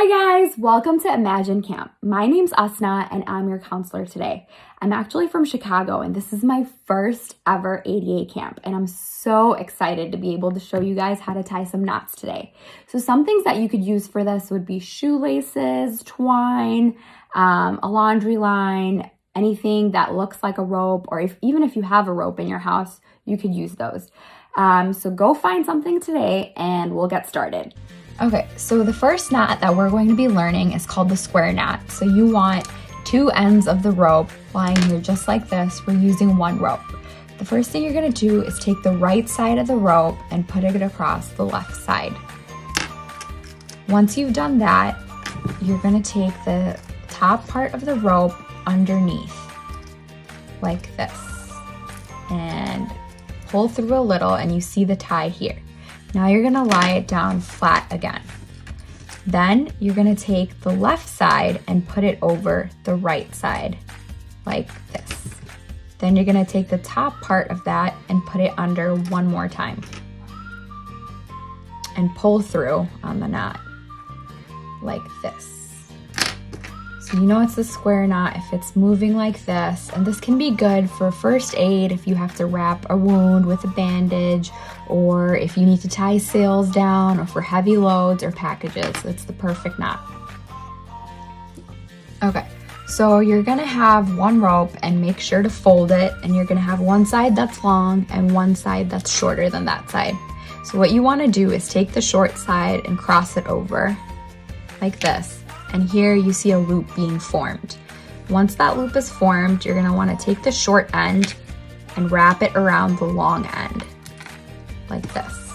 Hi guys, welcome to Imagine Camp. My name's Asna and I'm your counselor today. I'm actually from Chicago and this is my first ever ADA camp and I'm so excited to be able to show you guys how to tie some knots today. So some things that you could use for this would be shoelaces, twine, a laundry line, anything that looks like a rope, or even if you have a rope in your house, you could use those. So go find something today and we'll get started. Okay, so the first knot that we're going to be learning is called the square knot. So you want two ends of the rope lying here just like this. We're using one rope. The first thing you're gonna do is take the right side of the rope and put it across the left side. Once you've done that, you're gonna take the top part of the rope underneath, like this, and pull through a little and you see the tie here. Now you're gonna lie it down flat again. Then you're gonna take the left side and put it over the right side, like this. Then you're gonna take the top part of that and put it under one more time. And pull through on the knot, like this. So you know it's a square knot if it's moving like this, and this can be good for first aid if you have to wrap a wound with a bandage, or if you need to tie sails down, or for heavy loads or packages. It's the perfect knot. Okay, so you're gonna have one rope and make sure to fold it, and you're gonna have one side that's long and one side that's shorter than that side. So what you wanna do is take the short side and cross it over like this. And here you see a loop being formed. Once that loop is formed, you're gonna wanna take the short end and wrap it around the long end, like this.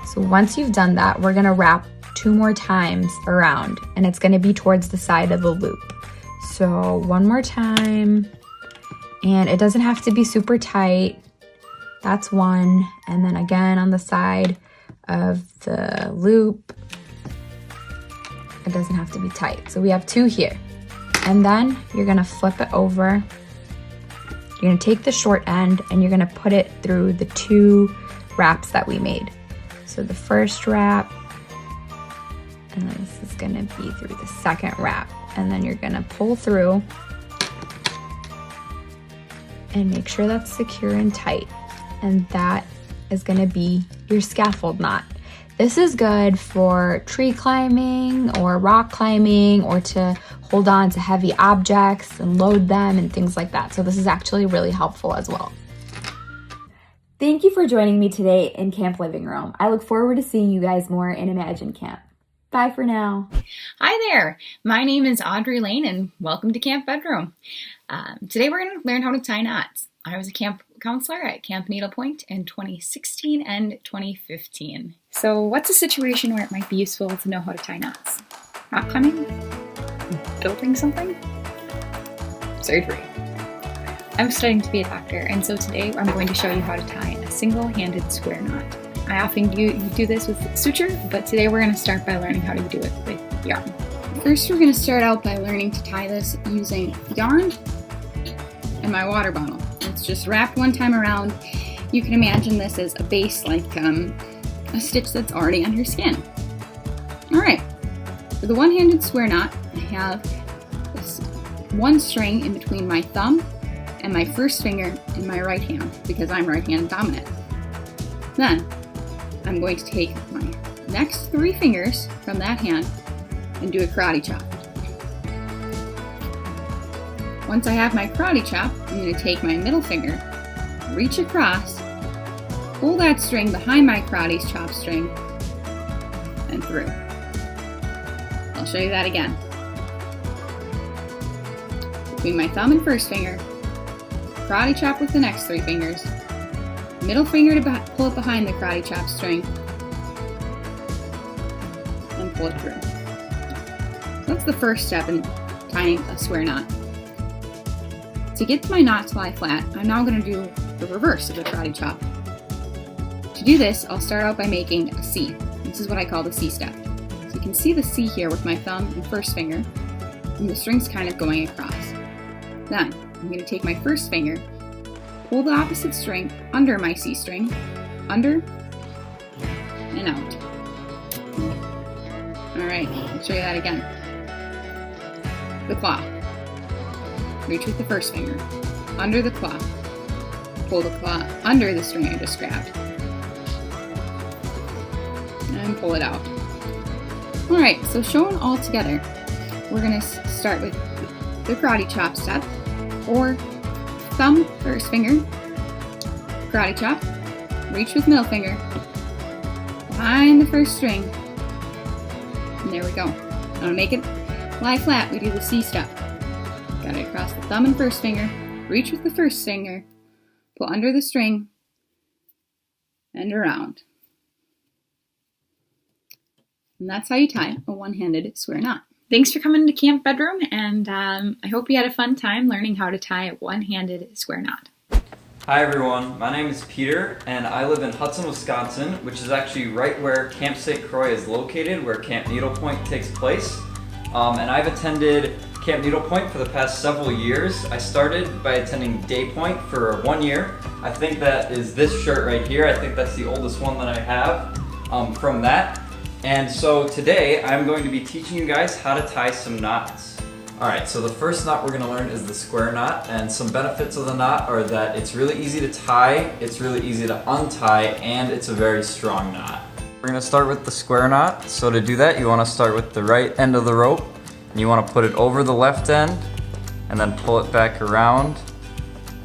So once you've done that, we're gonna wrap two more times around, and it's gonna be towards the side of the loop. So one more time, and it doesn't have to be super tight. That's one, and then again on the side of the loop. It doesn't have to be tight. So we have two here. And then you're gonna flip it over. You're gonna take the short end and you're gonna put it through the two wraps that we made. So the first wrap, and then this is gonna be through the second wrap. And then you're gonna pull through and make sure that's secure and tight. And that is gonna be your scaffold knot. This is good for tree climbing or rock climbing, or to hold on to heavy objects and load them and things like that. So this is actually really helpful as well. Thank you for joining me today in Camp Living Room. I look forward to seeing you guys more in Imagine Camp. Bye for now. Hi there, my name is Audrey Lane and welcome to Camp Bedroom. Today we're going to learn how to tie knots. I was a camp counselor at Camp Needle Point in 2016 and 2015. So what's a situation where it might be useful to know how to tie knots? Rock climbing? Building something? Surgery. I'm studying to be a doctor, and so today I'm going to show you how to tie a single-handed square knot. I often do this with suture, but today we're going to start by learning how to do it with yarn. First, we're going to start out by learning to tie this using yarn and my water bottle. It's just wrapped one time around. You can imagine this as a base, like a stitch that's already on your skin. Alright, for the one-handed square knot, I have this one string in between my thumb and my first finger in my right hand, because I'm right-hand dominant. Then, I'm going to take my next three fingers from that hand and do a karate chop. Once I have my karate chop, I'm going to take my middle finger, reach across, pull that string behind my karate chop string, and through. I'll show you that again. Between my thumb and first finger, karate chop with the next three fingers, middle finger to pull it behind the karate chop string, and pull it through. So that's the first step in tying a square knot. To get my knot to lie flat, I'm now going to do the reverse of the karate chop. To do this, I'll start out by making a C. This is what I call the C step. So you can see the C here with my thumb and first finger, and the string's kind of going across. Then, I'm going to take my first finger, pull the opposite string under my C string, under, and out. All right, let's show you that again. The claw. Reach with the first finger. Under the claw. Pull the claw under the string I just grabbed. And pull it out. All right, so showing all together, we're gonna start with the karate chop step, or thumb first finger, karate chop, reach with middle finger, behind the first string, and there we go. Now to make it lie flat, we do the C step. Got it across the thumb and first finger, reach with the first finger, pull under the string, and around. And that's how you tie a one-handed square knot. Thanks for coming to Camp Bedroom, and I hope you had a fun time learning how to tie a one-handed square knot. Hi everyone, my name is Peter and I live in Hudson, Wisconsin, which is actually right where Camp St. Croix is located, where Camp Needlepoint takes place. And I've attended Camp Needlepoint for the past several years. I started by attending Day Point for 1 year. I think that is this shirt right here. I think that's the oldest one that I have from that. And so today I'm going to be teaching you guys how to tie some knots. Alright, so the first knot we're going to learn is the square knot, and some benefits of the knot are that it's really easy to tie, it's really easy to untie, and it's a very strong knot. We're going to start with the square knot. So to do that, you want to start with the right end of the rope, and you want to put it over the left end, and then pull it back around,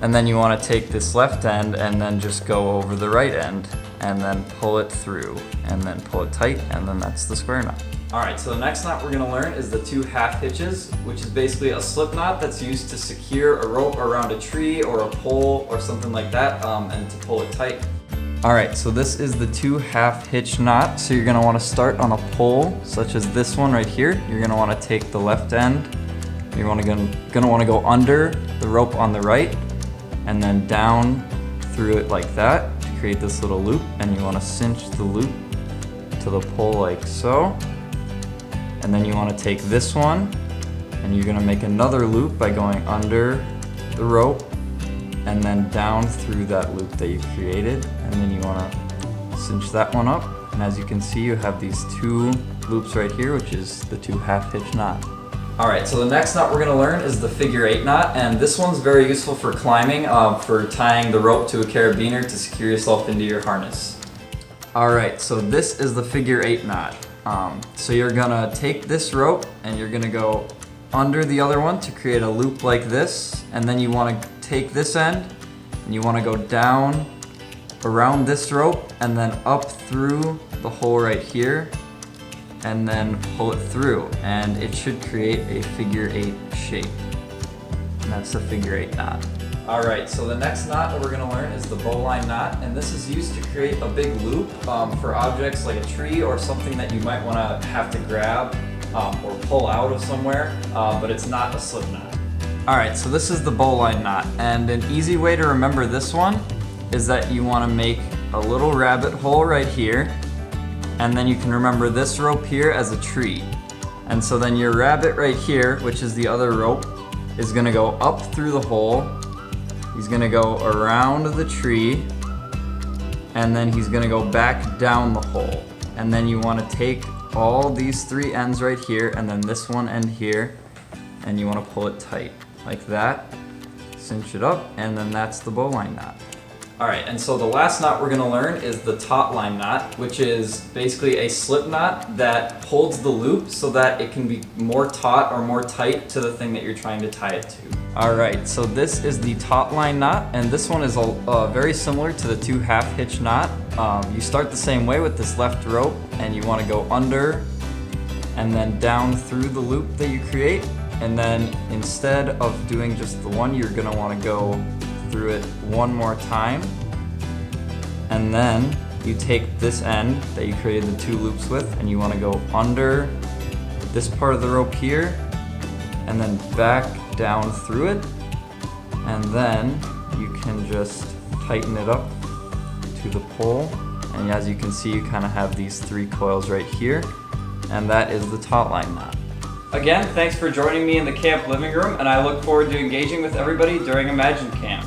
and then you want to take this left end and then just go over the right end, and then pull it through, and then pull it tight, and then that's the square knot. Alright, so the next knot we're going to learn is the 2 half hitches, which is basically a slip knot that's used to secure a rope around a tree or a pole or something like that, and to pull it tight. Alright, so this is the 2 half hitch knot. So you're going to want to start on a pole, such as this one right here. You're going to want to take the left end, you're going to want to go under the rope on the right, and then down through it like that to create this little loop, and you want to cinch the loop to the pole like so. And then you want to take this one and you're going to make another loop by going under the rope and then down through that loop that you created, and then you want to cinch that one up, and as you can see you have these 2 loops right here, which is the 2 half hitch knot. Alright, so the next knot we're going to learn is the figure 8 knot, and this one's very useful for climbing, for tying the rope to a carabiner to secure yourself into your harness. Alright, so this is the figure 8 knot. So you're gonna take this rope and you're gonna go under the other one to create a loop like this, and then you want to take this end and you want to go down around this rope and then up through the hole right here and then pull it through, and it should create a figure 8 shape, and that's the figure 8 knot. Alright, so the next knot that we're going to learn is the bowline knot, and this is used to create a big loop for objects like a tree or something that you might want to have to grab or pull out of somewhere, but it's not a slip knot. Alright, so this is the bowline knot, and an easy way to remember this one is that you want to make a little rabbit hole right here, and then you can remember this rope here as a tree. And so then your rabbit right here, which is the other rope, is going to go up through the hole. He's gonna go around the tree, and then he's gonna go back down the hole. And then you wanna take all these 3 ends right here, and then this one end here, and you wanna pull it tight, like that. Cinch it up, and then that's the bowline knot. Alright, and so the last knot we're gonna learn is the taut line knot, which is basically a slip knot that holds the loop so that it can be more taut or more tight to the thing that you're trying to tie it to. Alright, so this is the taut line knot, and this one is very similar to the 2 half hitch knot. You start the same way with this left rope, and you want to go under and then down through the loop that you create, and then instead of doing just the one, you're going to want to go through it one more time, and then you take this end that you created the 2 loops with, and you want to go under this part of the rope here and then back down through it, and then you can just tighten it up to the pole, and as you can see you kind of have these 3 coils right here, and that is the taut line knot. Again, thanks for joining me in the camp living room, and I look forward to engaging with everybody during Imagine Camp.